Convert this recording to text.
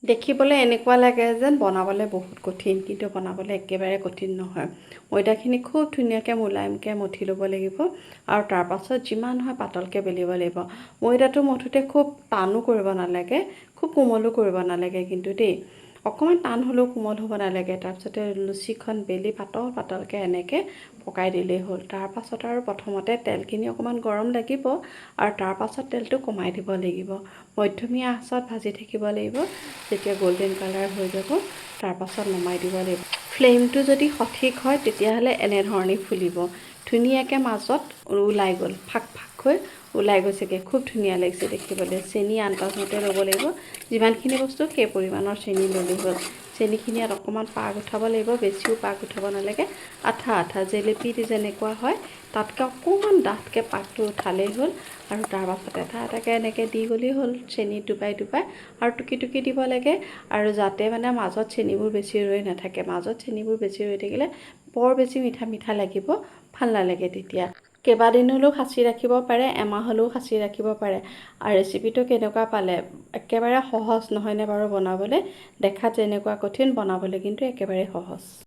দেখিবলৈ এনেকুৱা লাগে যেন বনাবলৈ বহুত কঠিন, কিন্তু বনাবলৈ একেবাৰে কঠিন নহয়। ময়দাখিনি খুব ধুনীয়াকৈ মোলায়েমকৈ মঠি ল'ব লাগিব আৰু তাৰ পাছত যিমান হয় পাতলকৈ বেলিব লাগিব। ময়দাটো মঠোতে খুব টানো কৰিব নালাগে, খুব কোমলো কৰিব নালাগে কিন্তু দেই। অকণমান টান হ'লেও কোমল হ'ব নালাগে। তাৰপিছতে লুচিখন বেলি পাতলকৈ এনেকৈ পকাই দিলেই হ'ল। তাৰ পাছত আৰু প্ৰথমতে তেলখিনি অকণমান গৰম লাগিব আৰু তাৰ পাছত তেলটো কমাই দিব লাগিব। মধ্যমীয়া আঁচত ভাজি থাকিব লাগিব। যেতিয়া গোল্ডেন কালাৰ হৈ যাব তাৰ পাছত নমাই দিব লাগিব। ফ্লেমটো যদি সঠিক হয় তেতিয়াহ'লে এনেধৰণে ফুলিব। ধুনীয়াকৈ মাজত ওলাই গ'ল, ফাক হৈ ওলাই গৈছেগৈ। খুব ধুনীয়া লাগিছে দেখিবলৈ। চেনি আন্দাজমতে ল'ব লাগিব। যিমানখিনি বস্তু সেই পৰিমাণৰ চেনি ল'লেই হ'ল। চেনিখিনি ইয়াত অকণমান পাগ উঠাব লাগিব, বেছিও পাগ উঠাব নালাগে। আঠা আঠা জেলেপি যেনেকুৱা হয় তাতকৈ অকণমান ডাঠকৈ পাগটো উঠালেই হ'ল আৰু তাৰ পাছত এটা এটাকৈ এনেকৈ দি গ'লেই হ'ল। চেনি ডুবাই আৰু টুকি টুকি দিব লাগে আৰু যাতে মানে মাজত চেনিবোৰ বেছি ৰৈ নাথাকে। মাজত চেনিবোৰ বেছি ৰৈ থাকিলে বৰ বেছি মিঠা মিঠা লাগিব, ভাল নালাগে তেতিয়া। কেইবাদিন হ'লেও সাঁচি ৰাখিব পাৰে, এমাহ হ'লেও সাঁচি ৰাখিব পাৰে। আৰু ৰেচিপিটো কেনেকুৱা পালে? একেবাৰে সহজ নহয়নে বাৰু বনাবলৈ? দেখাত যেনেকুৱা কঠিন, বনাবলৈ কিন্তু একেবাৰে সহজ।